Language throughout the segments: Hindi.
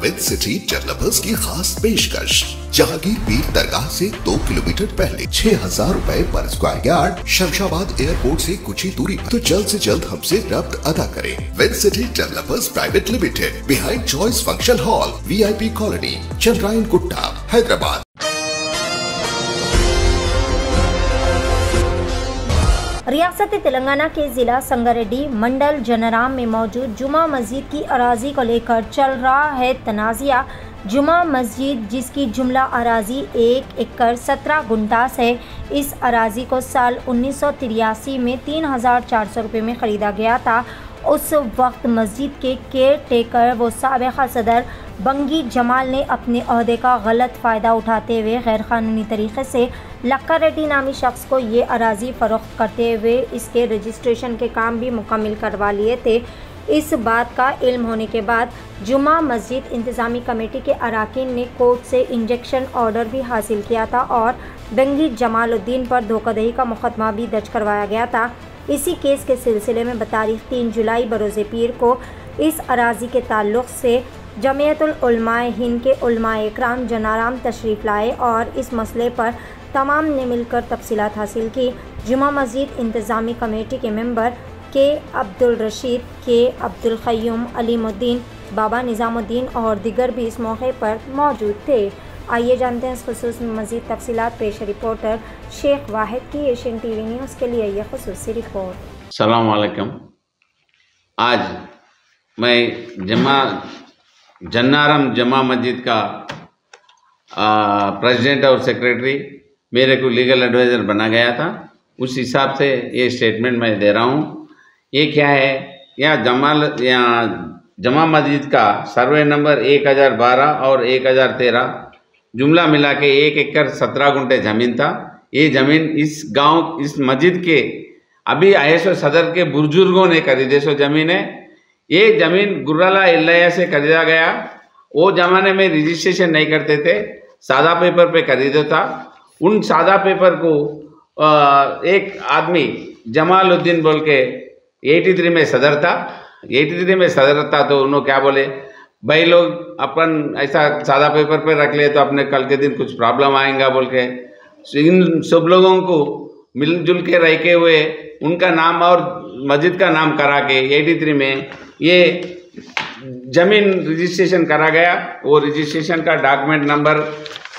विद सिटी डेवलपर्स की खास पेशकश। जहांगीर पीर दरगाह से 2 किलोमीटर पहले 6,000 रुपए पर स्क्वायर यार्ड, शमशाबाद एयरपोर्ट से कुछ ही दूरी पर। तो जल्द से जल्द हमसे रब्त अदा करें। With City Developers Private Limited, behind Choice Function Hall, VIP colony, Chandrayan Gutta, Hyderabad. रियासत तेलंगाना के जिला संगारेड्डी मंडल जनाराम में मौजूद जुमा मस्जिद की अराजी को लेकर चल रहा है तनाज़िया। जुमा मस्जिद, जिसकी जुमला अराजी 1 एकड़ 17 गुंटास है, इस अराजी को साल 1983 में 3,400 रुपये में ख़रीदा गया था। उस वक्त मस्जिद के केयर टेकर व साबिक़ा सदर बंगी जमाल ने अपने अहदे का गलत फ़ायदा उठाते हुए गैरकानूनी तरीक़े से लक्का रेड्डी नामी शख्स को ये अराजी फ़रोख्त करते हुए इसके रजिस्ट्रेशन के काम भी मुकम्मल करवा लिए थे। इस बात का इल्म होने के बाद जुमा मस्जिद इंतज़ामी कमेटी के अरकान ने कोर्ट से इंजेक्शन ऑर्डर भी हासिल किया था और बंगी जमालुद्दीन पर धोखाधड़ी का मुकदमा भी दर्ज करवाया गया था। इसी केस के सिलसिले में बतारीख 3 जुलाई बरोज़ पीर को इस अराजी के ताल्लुक़ से जमीयतुल उलमाए हिंद के उलमाए इकराम जनाराम तशरीफ़ लाए और इस मसले पर तमाम ने मिलकर तफसीलात हासिल की। जुमा मस्जिद इंतज़ामी कमेटी के मेंबर के अब्दुल रशीद, के अब्दुल क़य्यूम, अलीमुद्दीन, बाबा निज़ामुद्दीन और दिगर भी इस मौके पर मौजूद थे। आइए जानते हैं इस खुसूस में मज़ीद तफसीलात। पेश रिपोर्टर शेख वाहिद की एशियन TV न्यूज़ के लिए यह खुसूसी रिपोर्ट। अस्सलाम वालेकुम। आज मैं जन्नारम जमा मस्जिद का प्रेसिडेंट और सेक्रेटरी, मेरे को लीगल एडवाइज़र बना गया था, उस हिसाब से ये स्टेटमेंट मैं दे रहा हूँ। ये क्या है, यहाँ जमा मस्जिद का सर्वे नंबर 1012 और 1013 जुमला मिला के 1 एकड़ 17 गुंटे ज़मीन था। ये ज़मीन इस गांव, इस मस्जिद के अभी आयशो सदर के बुजुर्गों ने खरीदे सो ज़मीन है। ये ज़मीन गुर्राला एल्लाया से खरीदा गया। वो ज़माने में रजिस्ट्रेशन नहीं करते थे, सादा पेपर पे खरीदो था। उन सादा पेपर को एक आदमी जमालुद्दीन बोल के 83 में सदर था। 83 में सदर था तो उन्होंने क्या बोले, भाई लोग अपन ऐसा सादा पेपर पे रख ले तो अपने कल के दिन कुछ प्रॉब्लम आएगा बोल के इन सब लोगों को मिलजुल के रह के हुए उनका नाम और मस्जिद का नाम करा के 83 में ये ज़मीन रजिस्ट्रेशन करा गया। वो रजिस्ट्रेशन का डॉक्यूमेंट नंबर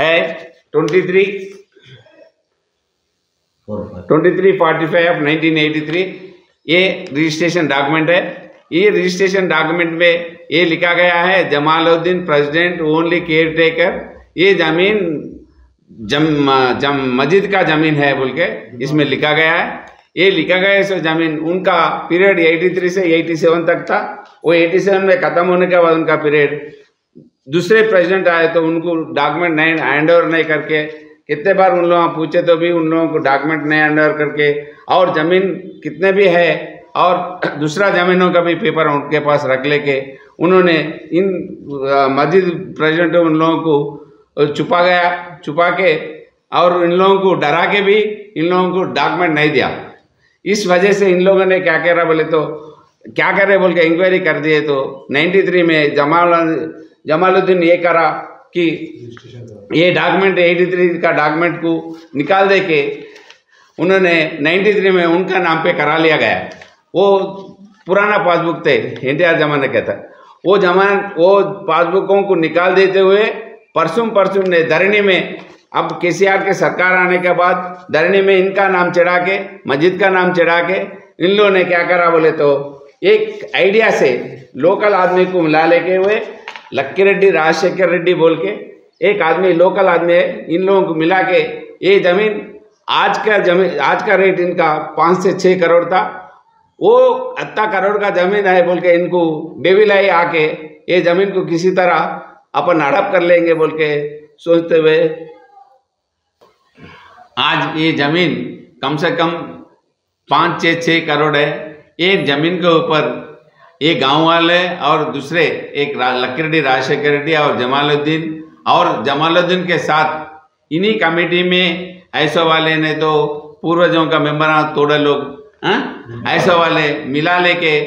है 2345 ऑफ 1983। ये रजिस्ट्रेशन डॉक्यूमेंट है। ये रजिस्ट्रेशन डॉक्यूमेंट में ये लिखा गया है Jamaluddin president only care taker. ये ज़मीन मस्जिद का ज़मीन है बोल के इसमें लिखा गया है। ये लिखा गया है ज़मीन, उनका पीरियड 83 से 87 तक था। वो 87 में ख़त्म होने के बाद उनका पीरियड दूसरे प्रेसिडेंट आए तो उनको डॉक्यूमेंट नहीं हैंड ओवर नहीं करके, कितने बार उन लोगों पूछे तो भी उन लोगों को डॉक्यूमेंट नहीं हैंड ओवर करके, और ज़मीन कितने भी है और दूसरा ज़मीनों का भी पेपर उनके पास रख लेके उन्होंने इन मस्जिद प्रेसिडेंट उन लोगों को छुपा के और इन लोगों को डरा के भी इन लोगों को डॉक्यूमेंट नहीं दिया। इस वजह से इन लोगों ने क्या करा बोले तो क्या करे बोल के इंक्वायरी कर दिए तो 93 में जमालुद्दीन ये करा कि ये डॉक्यूमेंट 83 का डॉक्यूमेंट को निकाल दे के उन्होंने 93 में उनका नाम पे करा लिया गया। वो पुराना पासबुक थे NTR जमाने के था। वो पासबुकों को निकाल देते हुए परसों ने धरनी में, अब KCR के सरकार आने के बाद धरनी में इनका नाम चढ़ा के, मस्जिद का नाम चढ़ा के इन लोगों ने क्या करा बोले तो एक आइडिया से लोकल आदमी को मिला लेके हुए लक्की रेड्डी, राजशेखर रेड्डी बोल के एक आदमी, लोकल आदमी है, इन लोगों को मिला के ये ज़मीन आज का रेट इनका 5 से 6 करोड़ था। वो 8 करोड़ का ज़मीन है बोल के इनको डेविलाई आके ये ज़मीन को किसी तरह अपन हड़प कर लेंगे बोल के सोचते हुए आज ये ज़मीन कम से कम 5-6 करोड़ है। ये ज़मीन के ऊपर ये गांव वाले और दूसरे एक लक्की रेड्डी, राजशेखर रेड्डी और जमालुद्दीन के साथ इन्हीं कमेटी में ऐसा वाले ने तो पूर्वजों का मेंबर तोड़े लोग ऐसा वाले मिला लेके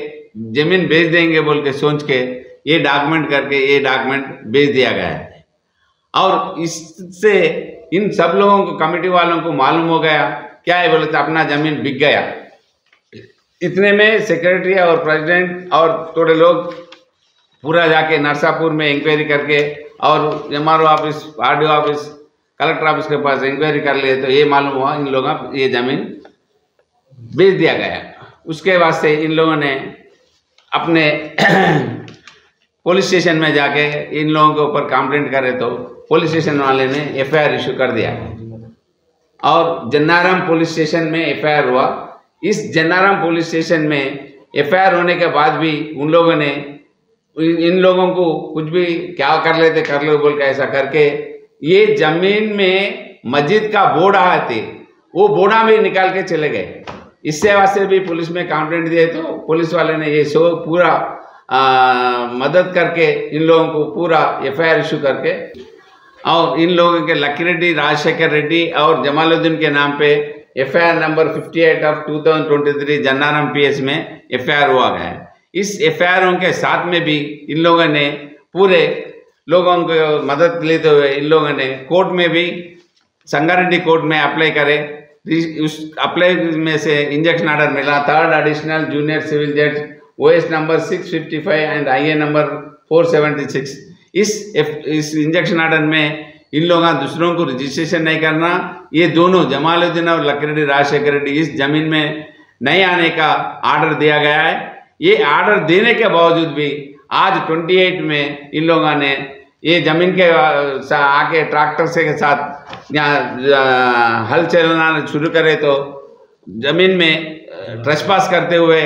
जमीन बेच देंगे बोल के सोच के ये डॉक्यूमेंट करके ये डॉक्यूमेंट भेज दिया गया है। और इससे इन सब लोगों को, कमेटी वालों को मालूम हो गया क्या है बोले तो अपना जमीन बिक गया। इतने में सेक्रेटरी और प्रेसिडेंट और थोड़े लोग पूरा जाके नरसापुर में इंक्वायरी करके और MRO office, RDO office, collector office के पास इंक्वायरी कर लिए तो ये मालूम हुआ इन लोगों को ये जमीन बेच दिया गया। उसके बाद से इन लोगों ने अपने पुलिस स्टेशन में जाके इन लोगों के ऊपर कंप्लेंट करे तो पुलिस स्टेशन वाले ने एफआईआर इशू कर दिया और जन्नाराम पुलिस स्टेशन में एफआईआर हुआ। इस जन्नाराम पुलिस स्टेशन में एफआईआर होने के बाद भी उन लोगों ने इन लोगों को कुछ भी क्या कर लेते कर लो बोल के ऐसा करके ये जमीन में मस्जिद का बोर्ड आए थे, वो बोर्डा भी निकाल के चले गए। इससे वास्ते भी पुलिस में कंप्लेंट दिए तो पुलिस वाले ने ये सो पूरा मदद करके इन लोगों को पूरा एफआईआर इशू करके और इन लोगों के लक्की रेड्डी, राजशेखर रेड्डी और जमालुद्दीन के नाम पे एफआईआर नंबर 58 ऑफ 2023 जन्नाराम पीएस में एफआईआर हुआ गया है। इस एफआईआर के साथ में भी इन लोगों ने पूरे लोगों को मदद लेते हुए इन लोगों ने कोर्ट में भी संगारेड्डी कोर्ट में अप्लाई करे। उस अप्लाई में से इंजेक्शन ऑर्डर मिला। थर्ड एडिशनल जूनियर सिविल जज OS number 655 and IA number 476। इस इंजेक्शन ऑर्डर में इन लोगों दूसरों को रजिस्ट्रेशन नहीं करना, ये दोनों जमालुद्दीन और लक्की रेड्डी, राजशेखर रेड्डी इस जमीन में नहीं आने का ऑर्डर दिया गया है। ये ऑर्डर देने के बावजूद भी आज 28 में इन लोगों ने ये जमीन के आके ट्रैक्टर से के साथ यहाँ हल चलाना शुरू करे तो जमीन में ट्रेसपास करते हुए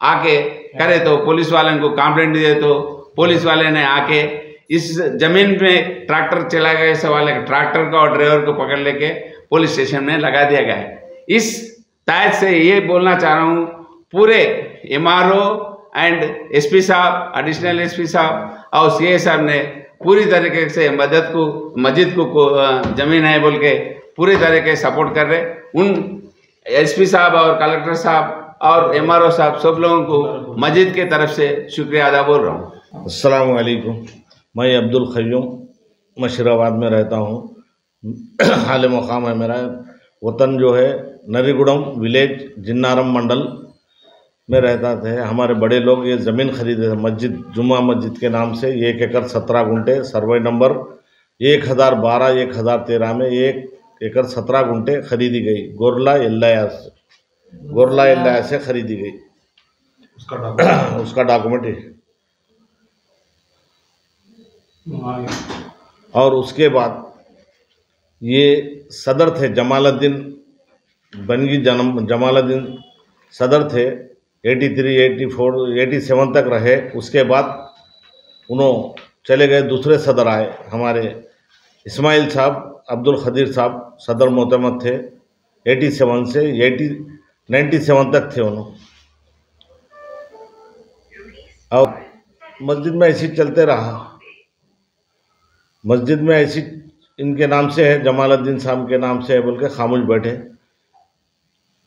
आके करे तो पुलिस वाले को कंप्लेंट दिए तो पुलिस वाले ने आके इस जमीन में ट्रैक्टर चला गया सवाल है, ट्रैक्टर का और ड्राइवर को पकड़ लेके पुलिस स्टेशन में लगा दिया गया है। इस तहत से ये बोलना चाह रहा हूँ पूरे MRO एंड SP साहब, एडिशनल SP साहब और CA साहब ने पूरी तरीके से मस्जिद को जमीन है बोल के पूरी तरीके से सपोर्ट कर रहे। उन SP साहब और कलेक्टर साहब और MRO साहब सब लोगों को मस्जिद के तरफ से शुक्रिया अदा बोल रहा हूँ। अस्सलाम वालेकुम। मैं अब्दुल क़य्यूम मशराबाद में रहता हूँ। हाल मकाम है मेरा वतन जो है नरीगुड़म विलेज जिन्नारम मंडल में रहता थे। हमारे बड़े लोग ये ज़मीन खरीदे थे मस्जिद, जुम्मा मस्जिद के नाम से 1 एकड़ 17 गुंठे, सर्वे नंबर 1012-1013 में 1 एकड़ 17 गुंठे खरीदी गई। गोरला एल्लाया से खरीदी गई। उसका डॉक्यूमेंट और उसके बाद ये सदर थे जमालुद्दीन बनगी जमालुद्दीन सदर थे। 83, 84, 87 तक रहे। उसके बाद उन्होंने चले गए, दूसरे सदर आए हमारे इस्माइल साहब, अब्दुल खदीर साहब सदर मोहतमद थे। 87 से 97 तक थे उन्होंने। और मस्जिद में ऐसी चलते रहा। मस्जिद में ऐसी इनके नाम से है, जमालुद्दीन साहब के नाम से है बोल के खामोश बैठे।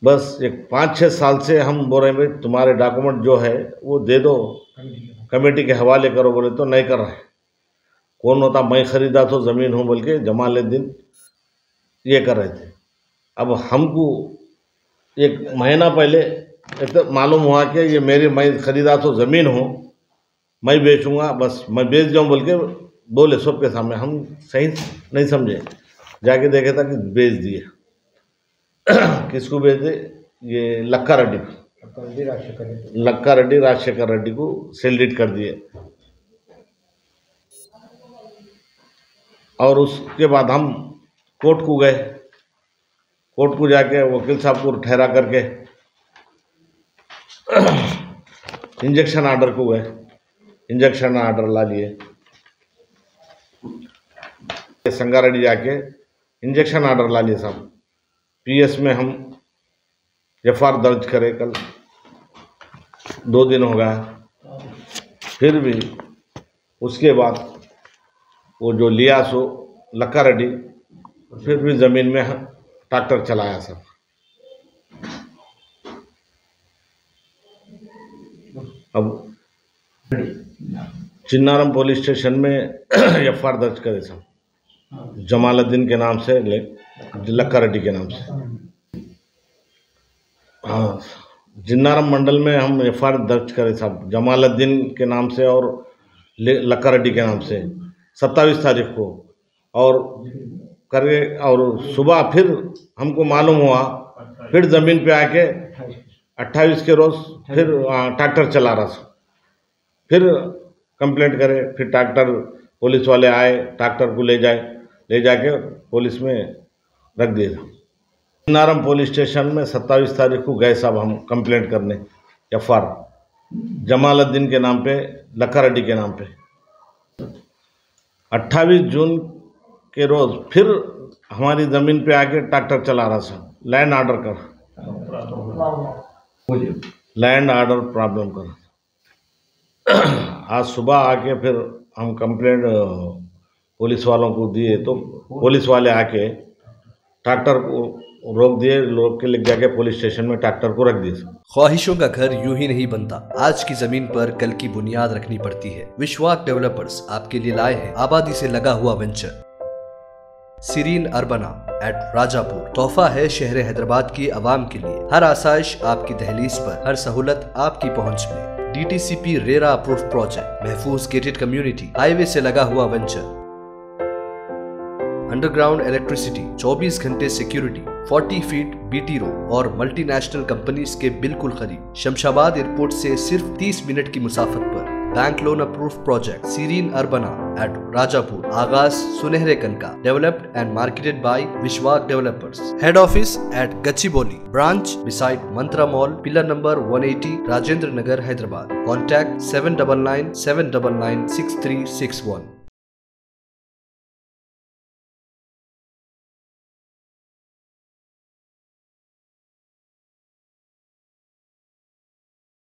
बस एक 5-6 साल से हम बोल रहे हैं भाई तुम्हारे डॉक्यूमेंट जो है वो दे दो, कमेटी के हवाले करो, बोले तो नहीं कर रहे। कौन होता, मैं ख़रीदा तो ज़मीन हूँ बोल के जमालुद्दीन ये कर रहे थे। अब हमको 1 महीना पहले तो मालूम हुआ कि ये मैं ख़रीदा तो ज़मीन हूँ, मैं बेचूँगा, बस मैं बेच जाऊँ बोल के बोले सबके सामने। हम सही नहीं समझे, जाके देखे था कि बेच दिए। किसको बेच दे? ये लक्का रेड्डी राजशेखर रेड्डी को सेल डीड कर दिए। और उसके बाद हम कोर्ट को गए। कोर्ट को जाके वकील साहब को ठहरा करके इंजेक्शन ऑर्डर को गए। इंजेक्शन ऑर्डर ला लिए। संगारेड्डी जाके इंजेक्शन ऑर्डर ला लिए साहब। PS में हम FR दर्ज करे, कल 2 दिन हो गया। फिर भी उसके बाद वो जो लिया सो लक्का रेड्डी फिर भी ज़मीन में ट्रैक्टर चलाया सब। अब चिन्नारम पुलिस स्टेशन में एफआईआर दर्ज करे साहब, जमालुद्दीन के नाम से, लक्का रेड्डी के नाम से। हाँ, जिन्नारम मंडल में हम एफआईआर दर्ज करे साहब, जमालुद्दीन के नाम से और लक्का रेड्डी के नाम से 27 तारीख को, और करे। और सुबह फिर हमको मालूम हुआ, फिर ज़मीन पे आके 28 के रोज़ फिर ट्रैक्टर चला रहा था, फिर कंप्लेंट करे। फिर ट्रैक्टर पुलिस वाले आए, ट्रैक्टर को ले जाके पुलिस में रख दिया। चिन्नारम पुलिस स्टेशन में 27 तारीख को गए साहब हम कंप्लेंट करने, एफआईआर जमालुद्दीन के नाम पे, लक्का रेड्डी के नाम पे। 28 जून के रोज़ फिर हमारी ज़मीन पे आके ट्रैक्टर चला रहा था, लैंड आर्डर प्रॉब्लम कर। आज सुबह आके फिर हम कंप्लेंट पुलिस वालों को दिए, तो पुलिस वाले आके ट्रैक्टर को रोक दिए, लोग के ले जाके पुलिस स्टेशन में ट्रैक्टर को रख दिए। ख्वाहिशों का घर यूं ही नहीं बनता, आज की जमीन पर कल की बुनियाद रखनी पड़ती है। विश्वास डेवलपर्स आपके लिए लाए हैं आबादी से लगा हुआ venture serine Urbana at Rajapur. तोहफा है शहर हैदराबाद की आवाम के लिए, हर आसाइश आपकी दहलीज पर, हर सहूलत आपकी पहुंच में। DTCP रेरा अप्रूव प्रोजेक्ट, महफूज गेटेड कम्युनिटी, हाईवे से लगा हुआ वेंचर, अंडरग्राउंड इलेक्ट्रिसिटी, 24 घंटे सिक्योरिटी, 40 फीट BT रोड और मल्टीनेशनल कंपनीज के बिल्कुल करीब। शमशाबाद एयरपोर्ट से सिर्फ 30 मिनट की मुसाफत पर। Bank loan approve project Serene Urbana at Rajapur. आगाज सुनहरे कनका, developed and marketed by Vishwas developers. Head office at Gachibowli, branch beside Mantra mall, pillar number 180, Rajendra Nagar, Hyderabad. Contact 799 799 6361।